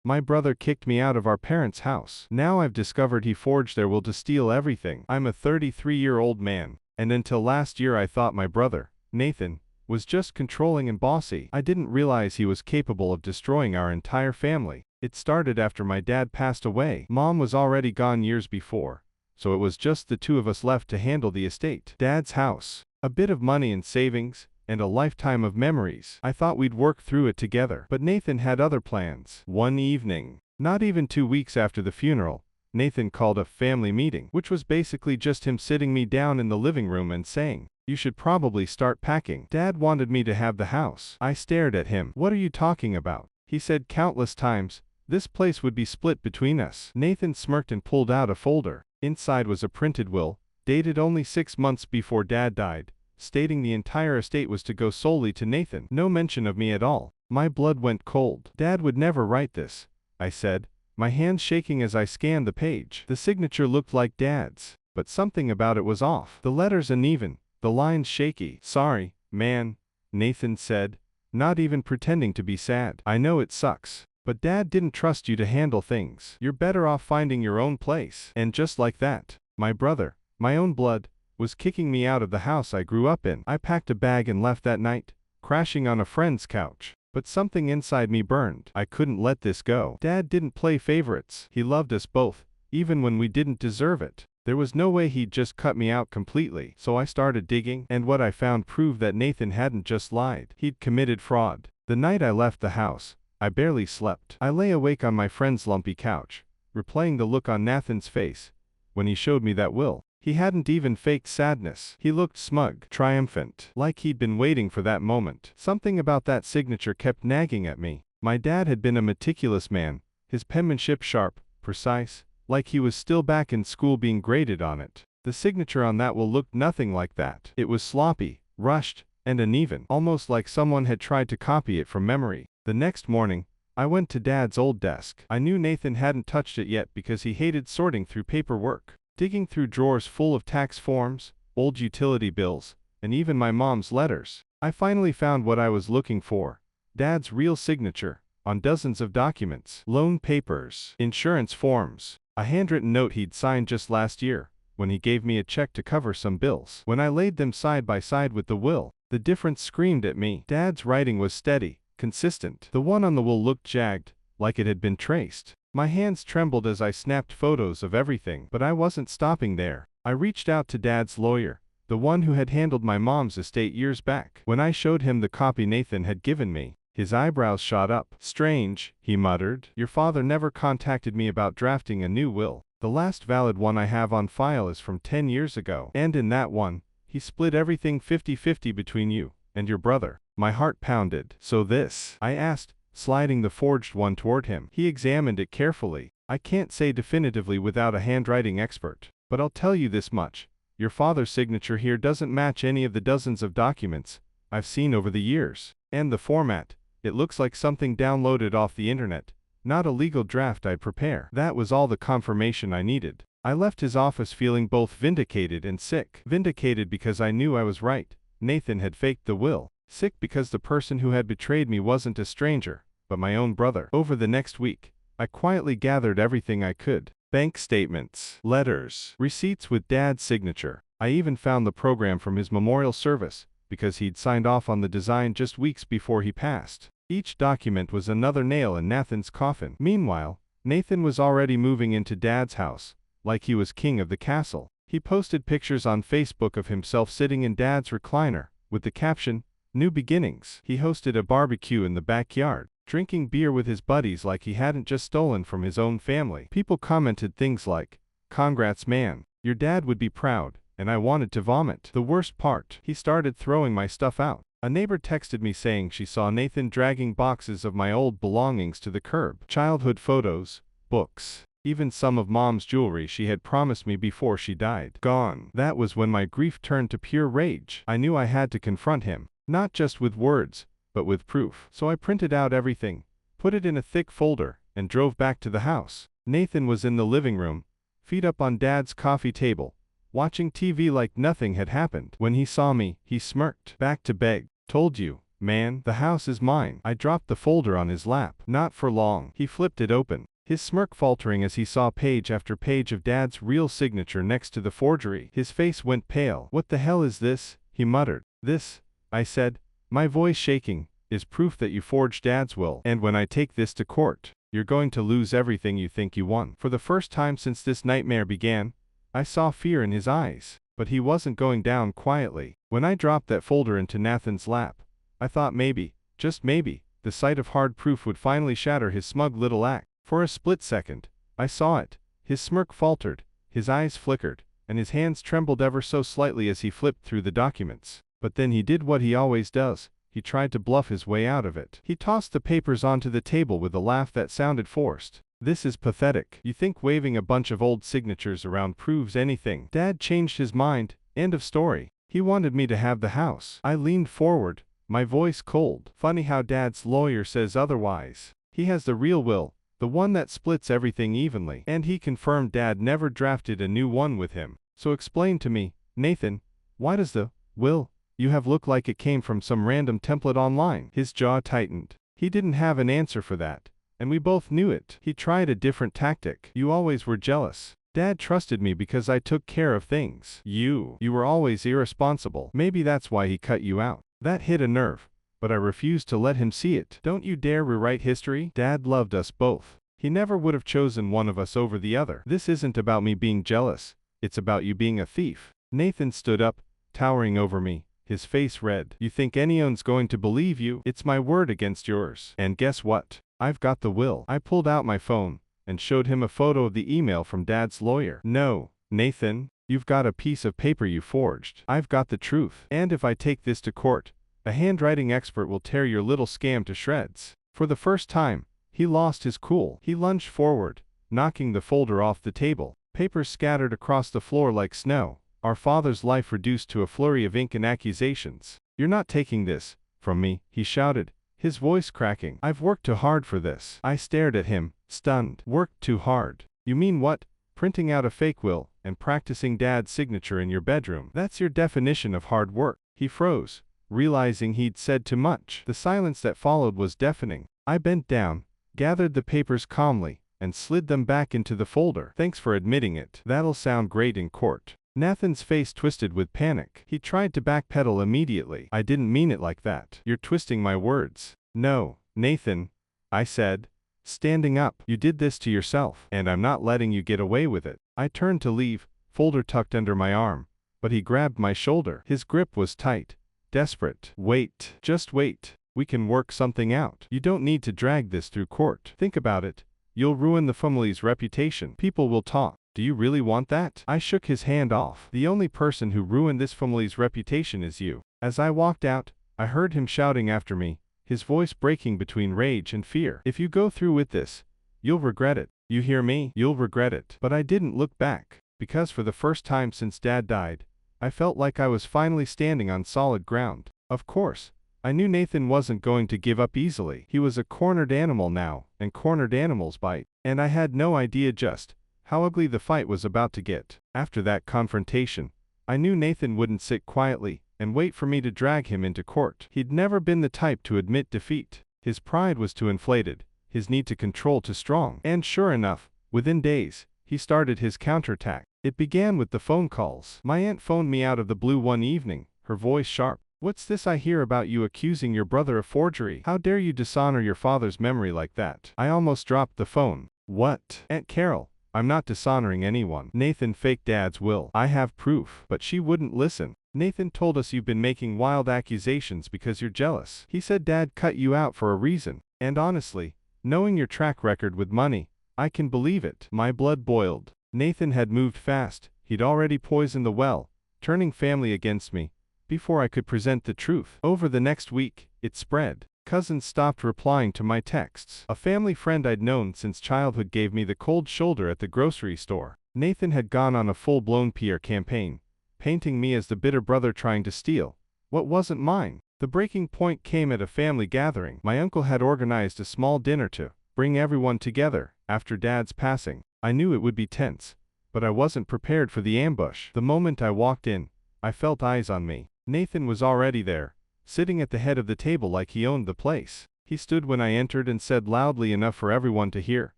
My brother kicked me out of our parents' house. Now I've discovered he forged their will to steal everything. I'm a 33-year-old man, and until last year I thought my brother, Nathan, was just controlling and bossy. I didn't realize he was capable of destroying our entire family. It started after my dad passed away. Mom was already gone years before, so it was just the two of us left to handle the estate. Dad's house, a bit of money and savings, and a lifetime of memories. I thought we'd work through it together, but Nathan had other plans. One evening, not even 2 weeks after the funeral, Nathan called a family meeting, which was basically just him sitting me down in the living room and saying, "You should probably start packing." Dad wanted me to have the house. I stared at him. "What are you talking about?" He said countless times, "This place would be split between us." Nathan smirked and pulled out a folder. Inside was a printed will, dated only 6 months before Dad died, stating the entire estate was to go solely to Nathan. No mention of me at all. My blood went cold. "Dad would never write this," I said, my hands shaking as I scanned the page. The signature looked like Dad's, but something about it was off. The letters uneven, the lines shaky. "Sorry, man," Nathan said, not even pretending to be sad. "I know it sucks, but Dad didn't trust you to handle things. You're better off finding your own place." And just like that, my brother, my own blood, was kicking me out of the house I grew up in. I packed a bag and left that night, crashing on a friend's couch. But something inside me burned. I couldn't let this go. Dad didn't play favorites. He loved us both, even when we didn't deserve it. There was no way he'd just cut me out completely. So I started digging, and what I found proved that Nathan hadn't just lied. He'd committed fraud. The night I left the house, I barely slept. I lay awake on my friend's lumpy couch, replaying the look on Nathan's face when he showed me that will. He hadn't even faked sadness. He looked smug, triumphant, like he'd been waiting for that moment. Something about that signature kept nagging at me. My dad had been a meticulous man, his penmanship sharp, precise, like he was still back in school being graded on it. The signature on that will looked nothing like that. It was sloppy, rushed, and uneven, almost like someone had tried to copy it from memory. The next morning, I went to Dad's old desk. I knew Nathan hadn't touched it yet because he hated sorting through paperwork. Digging through drawers full of tax forms, old utility bills, and even my mom's letters, I finally found what I was looking for. Dad's real signature, on dozens of documents. Loan papers, insurance forms, a handwritten note he'd signed just last year, when he gave me a check to cover some bills. When I laid them side by side with the will, the difference screamed at me. Dad's writing was steady, consistent. The one on the will looked jagged, like it had been traced. My hands trembled as I snapped photos of everything, but I wasn't stopping there. I reached out to Dad's lawyer, the one who had handled my mom's estate years back. When I showed him the copy Nathan had given me, his eyebrows shot up. "Strange," he muttered. "Your father never contacted me about drafting a new will. The last valid one I have on file is from 10 years ago. And in that one, he split everything 50-50 between you and your brother." My heart pounded. "So this?" I asked, sliding the forged one toward him. He examined it carefully. "I can't say definitively without a handwriting expert, but I'll tell you this much. Your father's signature here doesn't match any of the dozens of documents I've seen over the years. And the format, it looks like something downloaded off the internet, not a legal draft I'd prepare." That was all the confirmation I needed. I left his office feeling both vindicated and sick. Vindicated because I knew I was right. Nathan had faked the will. Sick because the person who had betrayed me wasn't a stranger, but my own brother. Over the next week, I quietly gathered everything I could. Bank statements, letters, receipts with Dad's signature. I even found the program from his memorial service, because he'd signed off on the design just weeks before he passed. Each document was another nail in Nathan's coffin. Meanwhile, Nathan was already moving into Dad's house, like he was king of the castle. He posted pictures on Facebook of himself sitting in Dad's recliner, with the caption, "New beginnings." He hosted a barbecue in the backyard, drinking beer with his buddies like he hadn't just stolen from his own family. People commented things like, "Congrats man, your dad would be proud," and I wanted to vomit. The worst part, he started throwing my stuff out. A neighbor texted me saying she saw Nathan dragging boxes of my old belongings to the curb. Childhood photos, books, even some of Mom's jewelry she had promised me before she died. Gone. That was when my grief turned to pure rage. I knew I had to confront him. Not just with words, but with proof. So I printed out everything, put it in a thick folder, and drove back to the house. Nathan was in the living room, feet up on Dad's coffee table, watching TV like nothing had happened. When he saw me, he smirked. "Back to beg. Told you, Man, the house is mine. I dropped the folder on his lap. Not for long. He flipped it open, his smirk faltering as he saw page after page of Dad's real signature next to the forgery. His face went pale. What the hell is this? He muttered. This, I said, my voice shaking, is proof that you forged Dad's will. And when I take this to court, you're going to lose everything you think you won. For the first time since this nightmare began, I saw fear in his eyes. But he wasn't going down quietly. When I dropped that folder into Nathan's lap, I thought maybe, just maybe, the sight of hard proof would finally shatter his smug little act. For a split second, I saw it. His smirk faltered, his eyes flickered, and his hands trembled ever so slightly as he flipped through the documents. But then he did what he always does. He tried to bluff his way out of it. He tossed the papers onto the table with a laugh that sounded forced. This is pathetic. You think waving a bunch of old signatures around proves anything? Dad changed his mind. End of story. He wanted me to have the house. I leaned forward, my voice cold. Funny how Dad's lawyer says otherwise. He has the real will, the one that splits everything evenly. And he confirmed Dad never drafted a new one with him. So explain to me, Nathan, why does the will you have look like it came from some random template online? His jaw tightened. He didn't have an answer for that, and we both knew it. He tried a different tactic. You always were jealous. Dad trusted me because I took care of things. You were always irresponsible. Maybe that's why he cut you out. That hit a nerve, but I refused to let him see it. Don't you dare rewrite history. Dad loved us both. He never would have chosen one of us over the other. This isn't about me being jealous. It's about you being a thief. Nathan stood up, towering over me, his face red. You think anyone's going to believe you? It's my word against yours. And guess what? I've got the will. I pulled out my phone and showed him a photo of the email from Dad's lawyer. No, Nathan, you've got a piece of paper you forged. I've got the truth. And if I take this to court, a handwriting expert will tear your little scam to shreds. For the first time, he lost his cool. He lunged forward, knocking the folder off the table. Papers scattered across the floor like snow. Our father's life reduced to a flurry of ink and accusations. You're not taking this from me, he shouted, his voice cracking. I've worked too hard for this. I stared at him, stunned. Worked too hard? You mean what? Printing out a fake will and practicing Dad's signature in your bedroom. That's your definition of hard work. He froze, realizing he'd said too much. The silence that followed was deafening. I bent down, gathered the papers calmly, and slid them back into the folder. Thanks for admitting it. That'll sound great in court. Nathan's face twisted with panic. He tried to backpedal immediately. I didn't mean it like that. You're twisting my words. No, Nathan, I said, standing up. You did this to yourself, and I'm not letting you get away with it. I turned to leave, folder tucked under my arm, but he grabbed my shoulder. His grip was tight, desperate. Wait, just wait. We can work something out. You don't need to drag this through court. Think about it. You'll ruin the family's reputation. People will talk. Do you really want that? I shook his hand off. The only person who ruined this family's reputation is you. As I walked out, I heard him shouting after me, his voice breaking between rage and fear. If you go through with this, you'll regret it. You hear me? You'll regret it. But I didn't look back, because for the first time since Dad died, I felt like I was finally standing on solid ground. Of course, I knew Nathan wasn't going to give up easily. He was a cornered animal now, and cornered animals bite. And I had no idea just how ugly the fight was about to get. After that confrontation, I knew Nathan wouldn't sit quietly and wait for me to drag him into court. He'd never been the type to admit defeat. His pride was too inflated, his need to control too strong. And sure enough, within days, he started his counterattack. It began with the phone calls. My aunt phoned me out of the blue one evening, her voice sharp. What's this I hear about you accusing your brother of forgery? How dare you dishonor your father's memory like that? I almost dropped the phone. What? Aunt Carol, I'm not dishonoring anyone. Nathan faked Dad's will. I have proof. But she wouldn't listen. Nathan told us you've been making wild accusations because you're jealous. He said Dad cut you out for a reason. And honestly, knowing your track record with money, I can believe it. My blood boiled. Nathan had moved fast. He'd already poisoned the well, turning family against me before I could present the truth. Over the next week, it spread. Cousins stopped replying to my texts. A family friend I'd known since childhood gave me the cold shoulder at the grocery store. Nathan had gone on a full-blown PR campaign, painting me as the bitter brother trying to steal what wasn't mine. The breaking point came at a family gathering. My uncle had organized a small dinner to bring everyone together after Dad's passing. I knew it would be tense, but I wasn't prepared for the ambush. The moment I walked in, I felt eyes on me. Nathan was already there, sitting at the head of the table like he owned the place. He stood when I entered and said loudly enough for everyone to hear,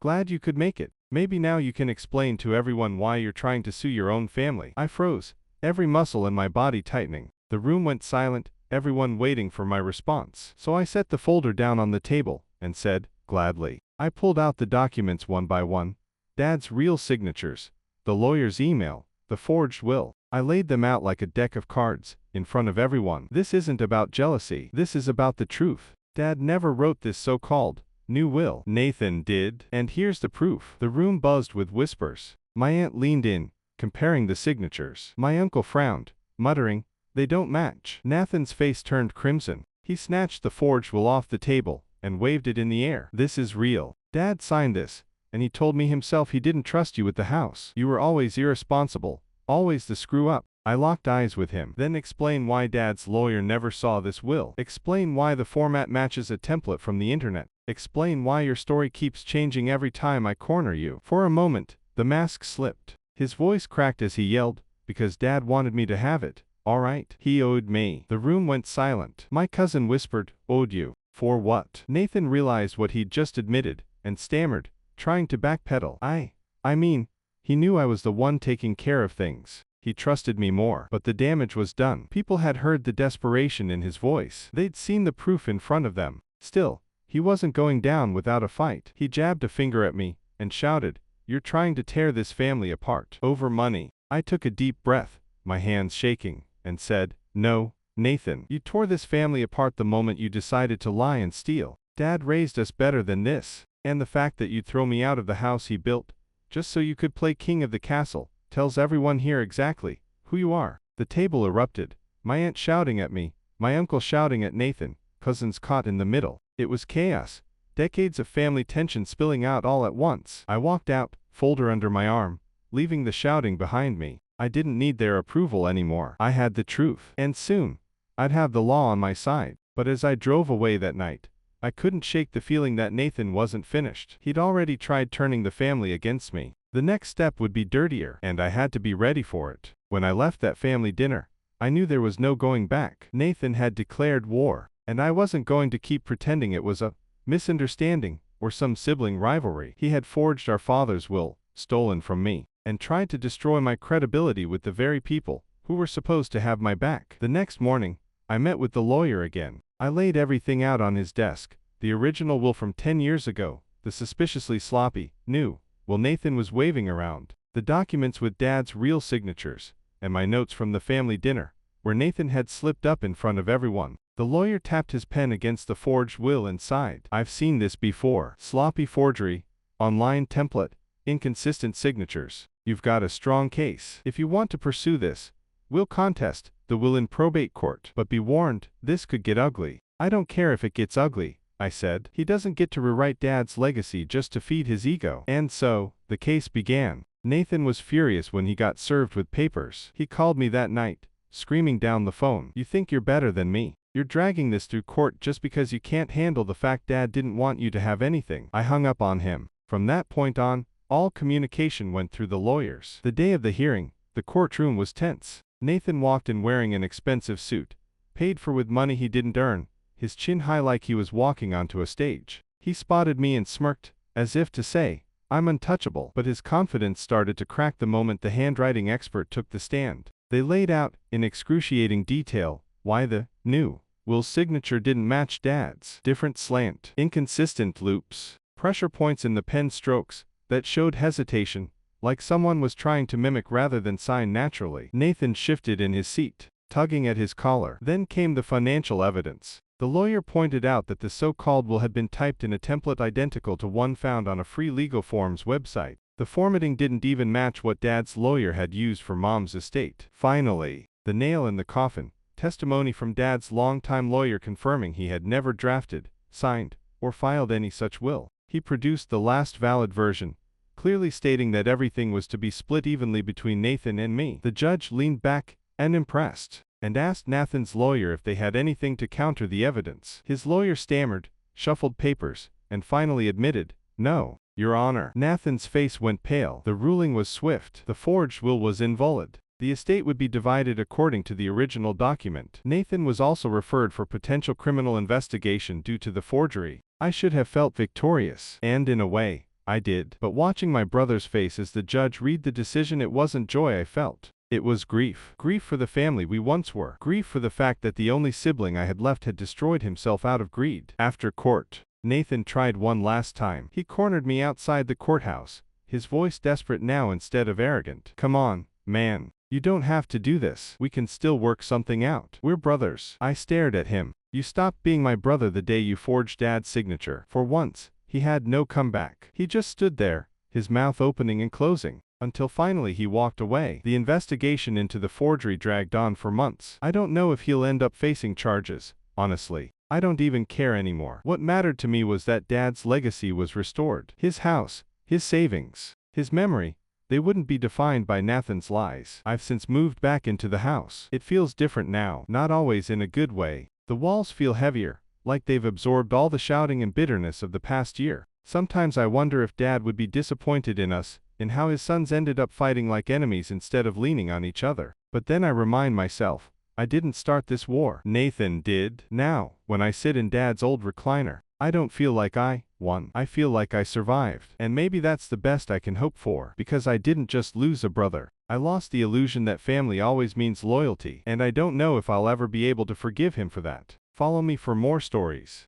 "Glad you could make it. Maybe now you can explain to everyone why you're trying to sue your own family." I froze, every muscle in my body tightening. The room went silent, everyone waiting for my response. So I set the folder down on the table and said, "Gladly." I pulled out the documents one by one. Dad's real signatures, the lawyer's email, the forged will. I laid them out like a deck of cards, in front of everyone. This isn't about jealousy. This is about the truth. Dad never wrote this so-called new will. Nathan did. And here's the proof. The room buzzed with whispers. My aunt leaned in, comparing the signatures. My uncle frowned, muttering, "They don't match." Nathan's face turned crimson. He snatched the forged will off the table and waved it in the air. "This is real. Dad signed this, and he told me himself he didn't trust you with the house. You were always irresponsible, always the screw-up." I locked eyes with him. "Then explain why Dad's lawyer never saw this will. Explain why the format matches a template from the internet. Explain why your story keeps changing every time I corner you." For a moment, the mask slipped. His voice cracked as he yelled, "Because Dad wanted me to have it. All right. He owed me." The room went silent. My cousin whispered, "Owed you? For what?" Nathan realized what he'd just admitted, and stammered, trying to backpedal. I mean, he knew I was the one taking care of things. He trusted me more. But the damage was done. People had heard the desperation in his voice. They'd seen the proof in front of them. Still, he wasn't going down without a fight. He jabbed a finger at me, and shouted, "You're trying to tear this family apart. Over money." I took a deep breath, my hands shaking, and said, "No, Nathan. You tore this family apart the moment you decided to lie and steal. Dad raised us better than this. And the fact that you'd throw me out of the house he built, just so you could play king of the castle, tells everyone here exactly who you are." The table erupted, my aunt shouting at me, my uncle shouting at Nathan, cousins caught in the middle. It was chaos, decades of family tension spilling out all at once. I walked out, folder under my arm, leaving the shouting behind me. I didn't need their approval anymore. I had the truth. And soon, I'd have the law on my side. But as I drove away that night, I couldn't shake the feeling that Nathan wasn't finished. He'd already tried turning the family against me. The next step would be dirtier, and I had to be ready for it. When I left that family dinner, I knew there was no going back. Nathan had declared war, and I wasn't going to keep pretending it was a misunderstanding or some sibling rivalry. He had forged our father's will, stolen from me, and tried to destroy my credibility with the very people who were supposed to have my back. The next morning, I met with the lawyer again. I laid everything out on his desk, the original will from 10 years ago, the suspiciously sloppy, new will Nathan was waving around, the documents with Dad's real signatures, and my notes from the family dinner, where Nathan had slipped up in front of everyone. The lawyer tapped his pen against the forged will and sighed. "I've seen this before. Sloppy forgery, online template, inconsistent signatures. You've got a strong case. If you want to pursue this, we'll contest the will in probate court. But be warned, this could get ugly." "I don't care if it gets ugly," I said. "He doesn't get to rewrite Dad's legacy just to feed his ego." And so, the case began. Nathan was furious when he got served with papers. He called me that night, screaming down the phone, "You think you're better than me? You're dragging this through court just because you can't handle the fact Dad didn't want you to have anything." I hung up on him. From that point on, all communication went through the lawyers. The day of the hearing, the courtroom was tense. Nathan walked in wearing an expensive suit, paid for with money he didn't earn, his chin high like he was walking onto a stage. He spotted me and smirked, as if to say, "I'm untouchable." But his confidence started to crack the moment the handwriting expert took the stand. They laid out, in excruciating detail, why the new will's signature didn't match Dad's. Different slant, inconsistent loops, pressure points in the pen strokes that showed hesitation, like someone was trying to mimic rather than sign naturally. Nathan shifted in his seat, tugging at his collar. Then came the financial evidence. The lawyer pointed out that the so-called will had been typed in a template identical to one found on a free legal forms website. The formatting didn't even match what Dad's lawyer had used for Mom's estate. Finally, the nail in the coffin, testimony from Dad's longtime lawyer confirming he had never drafted, signed, or filed any such will. He produced the last valid version, clearly stating that everything was to be split evenly between Nathan and me. The judge leaned back, unimpressed, and asked Nathan's lawyer if they had anything to counter the evidence. His lawyer stammered, shuffled papers, and finally admitted, "No, Your Honor." Nathan's face went pale. The ruling was swift. The forged will was invalid. The estate would be divided according to the original document. Nathan was also referred for potential criminal investigation due to the forgery. I should have felt victorious. And in a way, I did. But watching my brother's face as the judge read the decision, it wasn't joy I felt. It was grief. Grief for the family we once were. Grief for the fact that the only sibling I had left had destroyed himself out of greed. After court, Nathan tried one last time. He cornered me outside the courthouse, his voice desperate now instead of arrogant. "Come on, man. You don't have to do this. We can still work something out. We're brothers." I stared at him. "You stopped being my brother the day you forged Dad's signature." For once, he had no comeback. He just stood there, his mouth opening and closing, until finally he walked away. The investigation into the forgery dragged on for months. I don't know if he'll end up facing charges, honestly. I don't even care anymore. What mattered to me was that Dad's legacy was restored. His house, his savings, his memory, they wouldn't be defined by Nathan's lies. I've since moved back into the house. It feels different now, not always in a good way. The walls feel heavier, like they've absorbed all the shouting and bitterness of the past year. Sometimes I wonder if Dad would be disappointed in us, in how his sons ended up fighting like enemies instead of leaning on each other. But then I remind myself, I didn't start this war. Nathan did. Now, when I sit in Dad's old recliner, I don't feel like I won. I feel like I survived. And maybe that's the best I can hope for. Because I didn't just lose a brother. I lost the illusion that family always means loyalty. And I don't know if I'll ever be able to forgive him for that. Follow me for more stories.